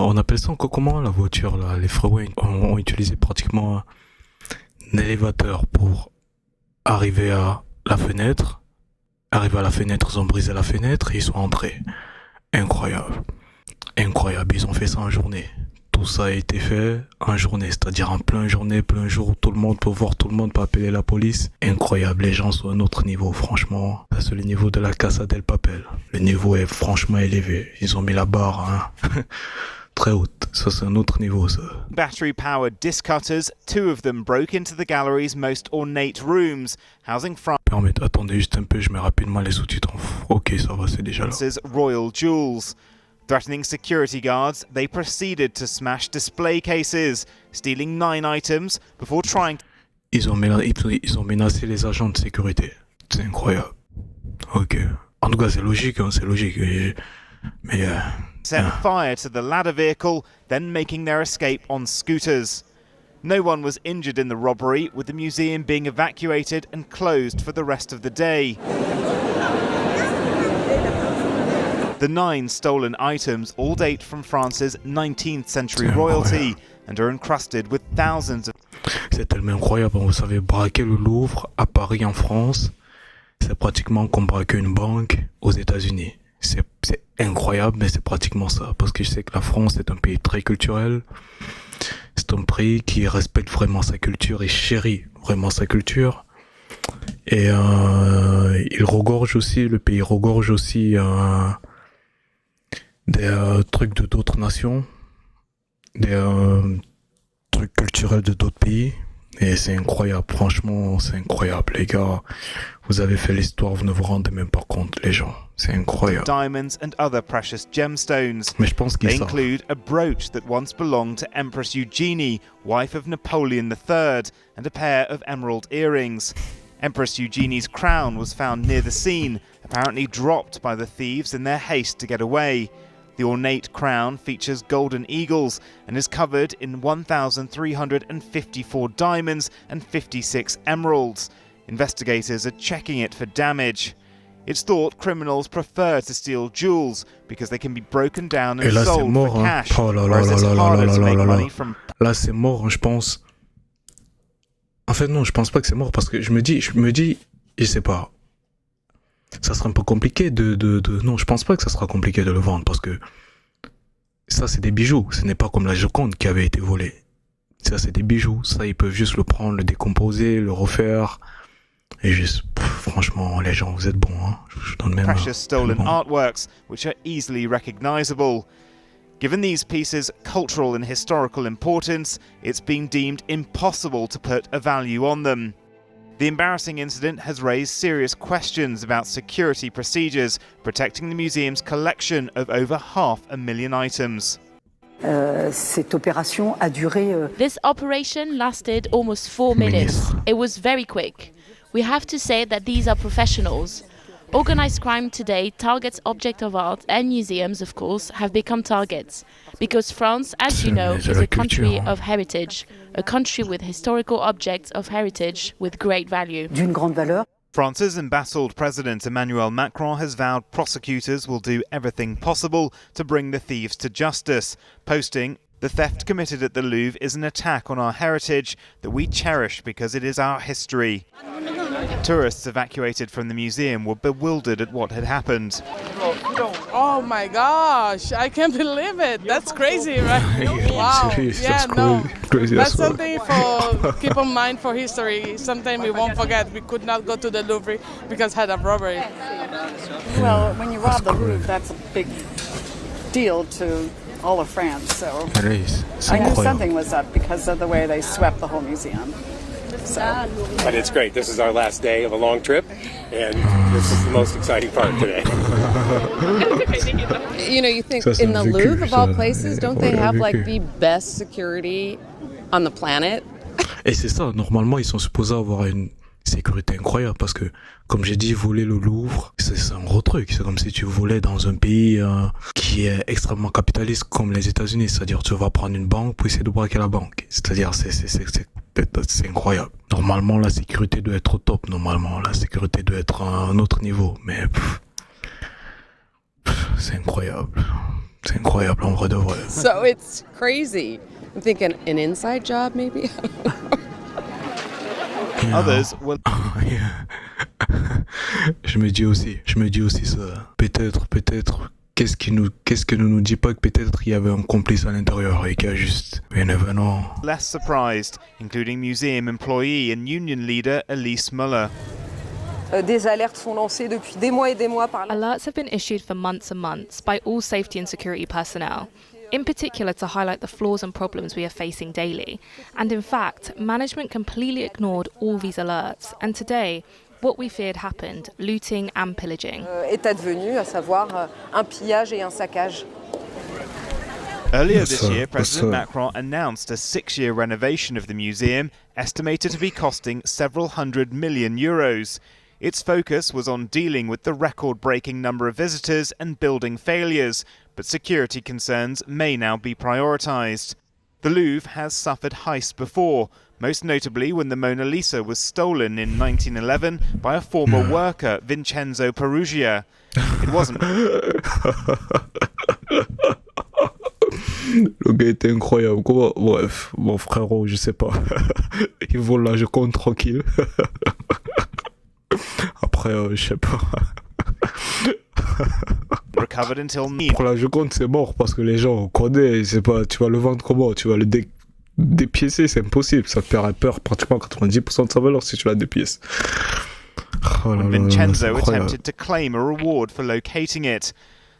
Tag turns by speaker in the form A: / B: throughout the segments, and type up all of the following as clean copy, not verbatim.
A: on appelle ça encore comment la voiture là, les frérots ont utilisé pratiquement un élévateur pour arriver à la fenêtre. Arrivé à la fenêtre, ils ont brisé la fenêtre et ils sont entrés. Incroyable. Incroyable, ils ont fait ça en journée. Tout ça a été fait en journée, c'est-à-dire en plein journée, plein jour, tout le monde peut voir, tout le monde peut appeler la police. Incroyable, les gens sont à un autre niveau, franchement. Ça, c'est le niveau de la Casa del Papel. Le niveau est franchement élevé. Ils ont mis la barre, très haute. Ça, c'est un autre niveau, ça.
B: Battery-powered disc cutters, two of them broke into the gallery's most ornate rooms, housing
A: Attendez juste un peu, je mets rapidement les sous-titres. Ok, ça va, c'est déjà là.
B: France's royal jewels. Threatening security guards, they proceeded to smash display cases, stealing 9 items before trying to...
A: Ils ont menacé les agents de sécurité. C'est incroyable. Ok. En tout cas, c'est logique, c'est logique. Mais...
B: set fire to the ladder vehicle, then making their escape on scooters. No one was injured in the robbery, with the museum being evacuated and closed for the rest of the day. The 9 stolen items all date from France's 19th century royalty and are encrusted with thousands of...
A: C'est tellement incroyable, vous savez, braquer le Louvre à Paris en France, c'est pratiquement comme braquer une banque aux États-Unis. C'est incroyable, mais c'est pratiquement ça. Parce que je sais que la France est un pays très culturel. C'est un pays qui respecte vraiment sa culture et chérit vraiment sa culture. Et il regorge aussi, le pays regorge aussi des trucs de d'autres nations, des trucs culturels de d'autres pays. Et c'est incroyable, franchement, c'est incroyable, les gars. Vous avez fait l'histoire, vous ne vous rendez même pas compte, les gens. C'est incroyable.
B: Diamonds and other precious gemstones.
A: Mais je pense qu'ils
B: They
A: savent.
B: include a brooch that once belonged to Empress Eugenie, wife of Napoleon III, and a pair of emerald earrings. Empress Eugenie's crown was found near the scene, apparently dropped by the thieves in their haste to get away. The ornate crown features golden eagles and is covered in 1,354 diamonds and 56 emeralds. Investigators are checking it for damage. It's thought criminals prefer to steal jewels because they can be broken down and
A: là,
B: sold
A: mort,
B: for cash,
A: Oh là là
B: whereas
A: là
B: it's
A: là
B: harder
A: là
B: to
A: là
B: make
A: là
B: money
A: là.
B: from...
A: Là, c'est mort, je pense. En fait, non, je pense pas que c'est mort parce que je me dis, je sais pas. Ça sera un peu compliqué non, je pense pas que ça sera compliqué de le vendre parce que ça, c'est des bijoux. Ce n'est pas comme la Joconde qui avait été volée. Ça, c'est des bijoux. Ça, ils peuvent juste le prendre, le décomposer, le refaire. Et juste, franchement, les gens, vous êtes bons, hein. Je donne même
B: precious stolen artworks, which are easily recognizable. Given these pieces' cultural and historical importance, it's been deemed impossible to put a value on them. The embarrassing incident has raised serious questions about security procedures protecting the museum's collection of over 500,000 items.
C: Cette opération a duré...
D: This operation lasted almost 4 minutes. It was very quick. We have to say that these are professionals. Organized crime today targets objects of art, and museums, of course, have become targets. Because France, as you know, is a country of heritage, a country with historical objects of heritage with great value.
C: D'une grande valeur.
B: France's embattled President Emmanuel Macron has vowed prosecutors will do everything possible to bring the thieves to justice, posting, "The theft committed at the Louvre is an attack on our heritage that we cherish because it is our history." Tourists evacuated from the museum were bewildered at what had happened.
E: Oh my gosh, I can't believe it. That's crazy, right? Wow. Yeah, no. That's something for keep in mind for history. Something we won't forget. We could not go to the Louvre because had a robbery.
F: Well, when you rob the Louvre, that's a big deal to all of France. So I knew something was up because of the way they swept the whole museum. So.
G: But it's great. This is our last day of a long trip, and this is the most exciting part today.
H: You know, you think in the Louvre, of all places, don't they have like the best security on the planet?
A: Et c'est ça, normalement, ils sont supposés avoir une sécurité incroyable parce que, comme j'ai dit, voler le Louvre, c'est un gros truc. C'est comme si tu volais dans un pays qui est extrêmement capitaliste comme les États-Unis. C'est-à-dire, tu vas prendre une banque pour essayer de braquer la banque. C'est-à-dire, c'est incroyable. Normalement, la sécurité doit être au top. Normalement, la sécurité doit être à un autre niveau. Mais c'est incroyable. C'est incroyable en vrai de vrai.
H: So it's crazy. I'm thinking an inside job maybe.
A: Yeah.
B: Others will.
A: Yeah. Je me dis aussi ça. Peut-être, qu'est-ce que ne nous dit pas que peut-être il y avait un complice à l'intérieur et qu'il y a juste un événement.
B: Less surprised, including museum employee and union leader Elise Muller.
I: Des alertes sont lancées depuis des mois et des mois par.
J: Alerts have been issued for months and months by all safety and security personnel, in particular to highlight the flaws and problems we are facing daily. And in fact, management completely ignored all these alerts. And today, what we feared happened, looting and pillaging.
I: Est advenu, à savoir un pillage et un saccage.
B: Earlier this year, President Macron announced a 6-year renovation of the museum, estimated to be costing several hundred million euros. Its focus was on dealing with the record-breaking number of visitors and building failures, but security concerns may now be prioritised. The Louvre has suffered heists before, most notably when the Mona Lisa was stolen in 1911 by a former worker, Vincenzo Peruggia. It wasn't...
A: Le gars était incroyable. Comment... Bref, mon frérot, je sais pas. Il vole là, je compte tranquille. Après, je sais pas.
B: Recovered until
A: Pour la Joconde, c'est mort parce que les gens connaissent. C'est pas, tu vas le vendre comment? Tu vas le dépiécer, c'est impossible. Ça perd pratiquement 90% de sa valeur si tu la dépièces. Oh là là,
B: Vincenzo attempted to claim a reward for locating it.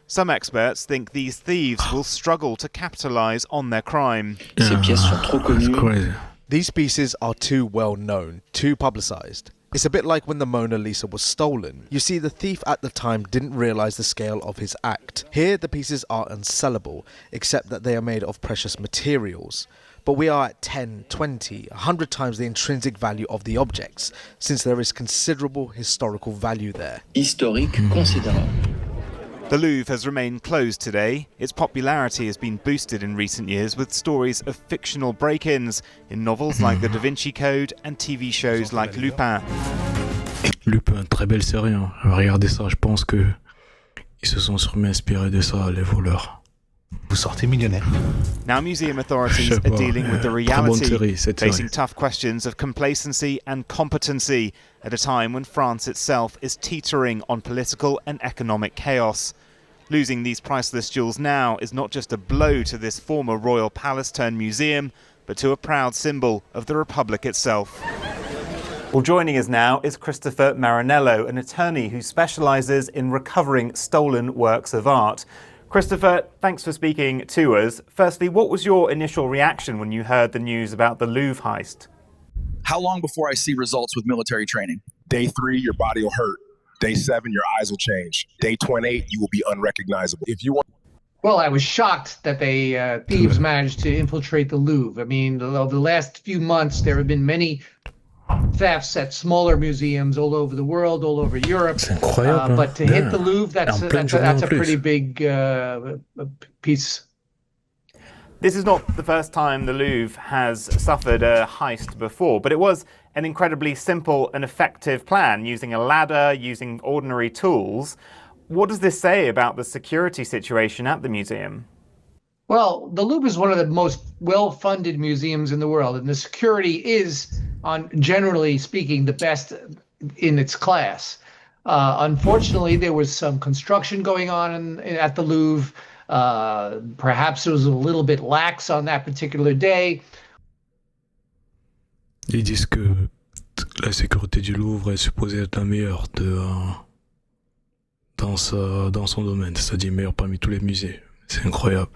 B: Some experts think these thieves will struggle to capitalize on their crime.
K: Ces pièces sont trop connues.
L: These pieces are too well known, too publicized. It's a bit like when the Mona Lisa was stolen. You see, the thief at the time didn't realize the scale of his act. Here, the pieces are unsellable, except that they are made of precious materials. But we are at 10, 20, 100 times the intrinsic value of the objects, since there is considerable historical value there.
K: Historique considérable.
B: The Louvre has remained closed today. Its popularity has been boosted in recent years with stories of fictional break-ins in novels like The Da Vinci Code and TV shows like Lupin.
A: Lupin, très belle série. Hein. Regardez ça, je pense que ils se sont sûrement inspirés de ça, les voleurs.
L: Vous sortez millionnaire.
B: Now museum authorities are dealing with the reality, facing tough questions of complacency and competency at a time when France itself is teetering on political and economic chaos. Losing these priceless jewels now is not just a blow to this former royal palace-turned-museum, but to a proud symbol of the Republic itself. Well, joining us now is Christopher Marinello, an attorney who specialises in recovering stolen works of art. Christopher, thanks for speaking to us. Firstly, what was your initial reaction when you heard the news about the Louvre heist?
M: How long before I see results with military training? Day 3, your body will hurt. Day 7, your eyes will change. Day 28, you will be unrecognizable. If you want.
N: Well, I was shocked that thieves managed to infiltrate the Louvre. I mean, the last few months, there have been many thefts at smaller museums all over the world, all over Europe. But to hit the Louvre, that's a pretty big piece.
B: This is not the first time the Louvre has suffered a heist before, but it was an incredibly simple and effective plan, using a ladder, using ordinary tools. What does this say about the security situation at the museum?
N: Well, the Louvre is one of the most well-funded museums in the world, and the security is, generally speaking, the best in its class. Unfortunately, there was some construction going on at the Louvre. Perhaps it was a little bit lax on that particular day.
A: Ils disent que la sécurité du Louvre est supposée être la meilleure dans son domaine, c'est-à-dire meilleure parmi tous les musées. C'est incroyable.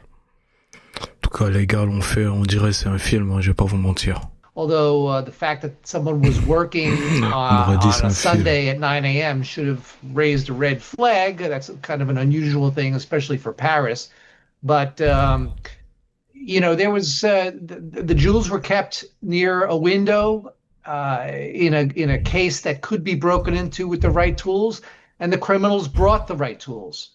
A: En tout cas, les gars l'ont fait, on dirait c'est un film, hein, je vais pas vous mentir.
N: Although the fact that someone was working on a Sunday at 9 a.m. should have raised a red flag. That's kind of an unusual thing, especially for Paris. But, there was the jewels were kept near a window in a case that could be broken into with the right tools, and the criminals brought the right tools.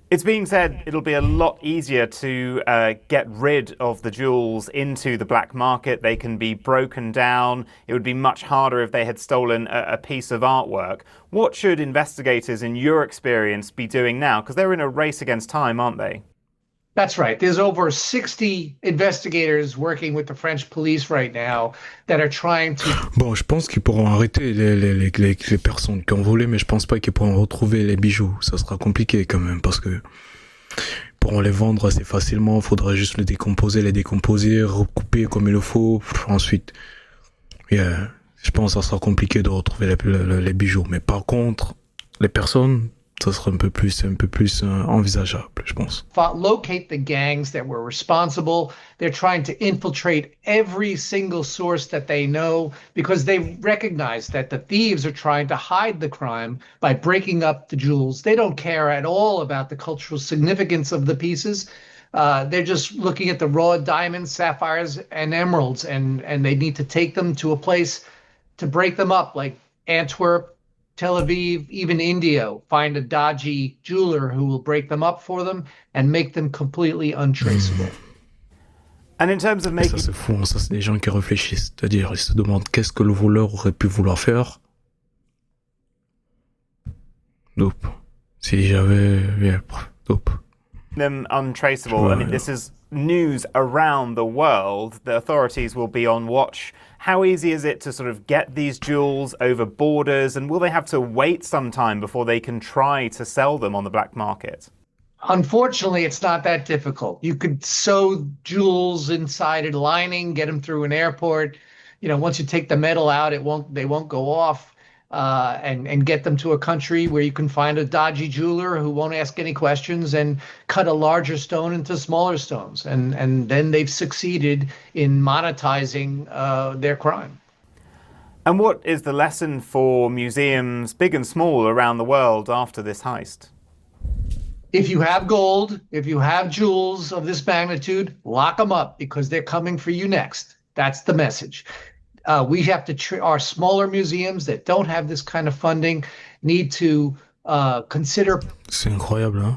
B: It's being said it'll be a lot easier to get rid of the jewels into the black market. They can be broken down. It would be much harder if they had stolen a piece of artwork. What should investigators, in your experience, be doing now? Because they're in a race against time, aren't they?
N: That's right. There's over 60 investigators working with the French police right now that are trying to...
A: Bon, je pense qu'ils pourront arrêter les personnes qui ont volé, mais je pense pas qu'ils pourront retrouver les bijoux. Ça sera compliqué quand même, parce que ils pourront les vendre assez facilement. Il faudra juste les décomposer, recouper comme il le faut. Ensuite, je pense que ça sera compliqué de retrouver les bijoux. Mais par contre, les personnes... ça sera un peu plus envisageable, je pense.
N: Locate the gangs that were responsible. They're trying to infiltrate every single source that they know because they recognize that the thieves are trying to hide the crime by breaking up the jewels. They don't care at all about the cultural significance of the pieces. They're just looking at the raw diamonds, sapphires, and emeralds, and they need to take them to a place to break them up, like Antwerp, Tel Aviv, even India. Find a dodgy jeweler who will break them up for them and make them completely untraceable.
B: And in terms of making...
A: Ça c'est fou, ça c'est des gens qui réfléchissent, c'est-à-dire ils se demandent qu'est-ce que le voleur aurait pu vouloir faire. Dope. Si j'avais... dope.
B: Them untraceable. I mean, this is news around the world. The authorities will be on watch. How easy is it to sort of get these jewels over borders, and will they have to wait some time before they can try to sell them on the black market?
N: Unfortunately, it's not that difficult. You could sew jewels inside a lining, get them through an airport. You know, once you take the metal out, they won't go off. And get them to a country where you can find a dodgy jeweler who won't ask any questions and cut a larger stone into smaller stones. And then they've succeeded in monetizing their crime.
B: And what is the lesson for museums, big and small, around the world after this heist?
N: If you have gold, if you have jewels of this magnitude, lock them up because they're coming for you next. That's the message. We have to our smaller museums that don't have this kind of funding need to consider.
A: C'est incroyable, hein?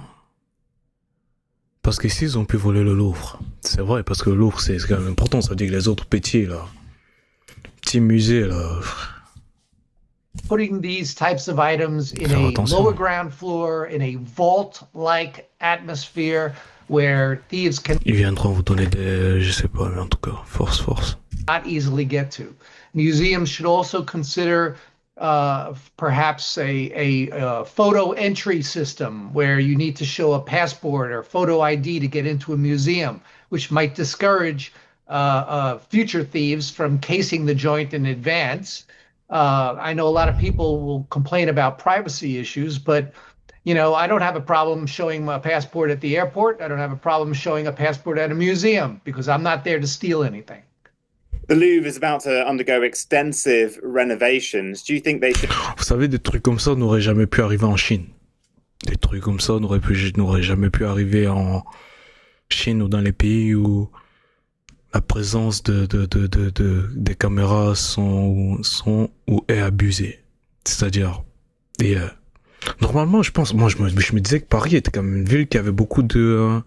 A: Parce qu'ici, ils ont pu voler le Louvre. C'est vrai, parce que le Louvre, c'est quand même important. Ça veut dire que les autres petits musées, là.
N: Putting these types of items in a lower ground floor, in a vault-like atmosphere where thieves can...
A: Ils viendront vous donner des... Je sais pas, mais en tout cas, force.
N: Not easily get to. Museums should also consider perhaps a photo entry system where you need to show a passport or photo ID to get into a museum, which might discourage future thieves from casing the joint in advance. I know a lot of people will complain about privacy issues, but you know, I don't have a problem showing my passport at the airport. I don't have a problem showing a passport at a museum because I'm not there to steal anything.
B: The Louvre is about to undergo extensive renovations. Do you think they should...
A: Vous savez, des trucs comme ça n'auraient jamais pu arriver en Chine. Des trucs comme ça n'auraient jamais pu arriver en Chine ou dans les pays où la présence des caméras sont ou est abusée. C'est-à-dire, normalement, je pense, moi je me disais que Paris était quand même une ville qui avait beaucoup de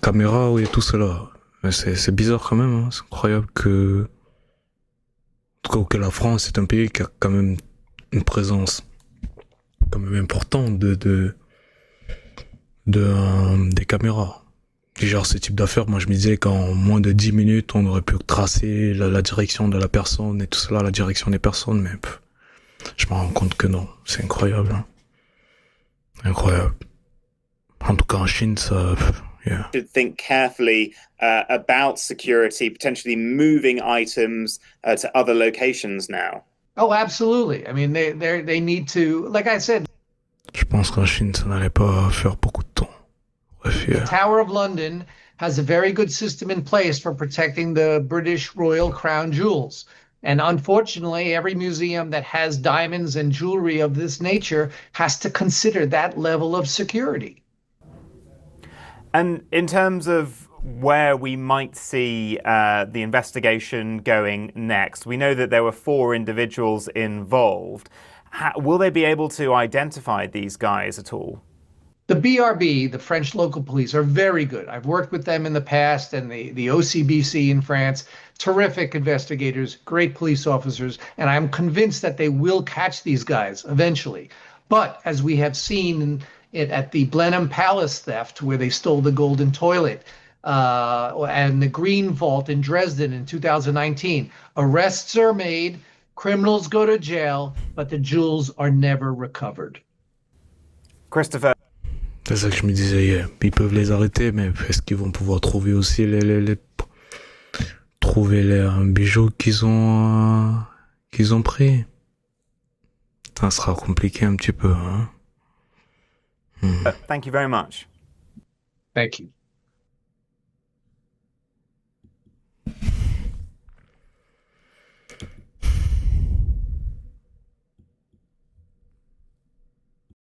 A: caméras et tout cela. Mais c'est bizarre quand même, hein. C'est incroyable que... En tout cas, que la France est un pays qui a quand même une présence quand même importante des caméras. Genre, ce type d'affaires, moi je me disais qu'en moins de 10 minutes, on aurait pu tracer la direction de la personne et tout cela, la direction des personnes, mais je me rends compte que non. C'est incroyable, hein. Incroyable. En tout cas, en Chine, ça... Yeah.
B: Should think carefully about security, potentially moving items to other locations now.
N: Oh, absolutely. I mean, they need to, like I said.
A: Je pense qu'en Chine, ça n'allait pas faire beaucoup de temps. Bref,
N: The Tower of London has a very good system in place for protecting the British Royal Crown jewels. And unfortunately, every museum that has diamonds and jewelry of this nature has to consider that level of security.
B: And in terms of where we might see the investigation going next, we know that there were 4 individuals involved. Will they be able to identify these guys at all?
N: The BRB, the French local police, are very good. I've worked with them in the past, and the OCBC in France, terrific investigators, great police officers, and I'm convinced that they will catch these guys eventually. But as we have seen at the Blenheim Palace theft, where they stole the golden toilet, and the Green Vault in Dresden in 2019, arrests are made, criminals go to jail, but the jewels are never recovered.
B: Christopher.
A: C'est ça que je me disais, ils peuvent les arrêter, mais est-ce qu'ils vont pouvoir trouver aussi trouver un bijou qu'ils ont pris? Ça sera compliqué un petit peu, hein.
B: Thank you very much.
N: Thank you.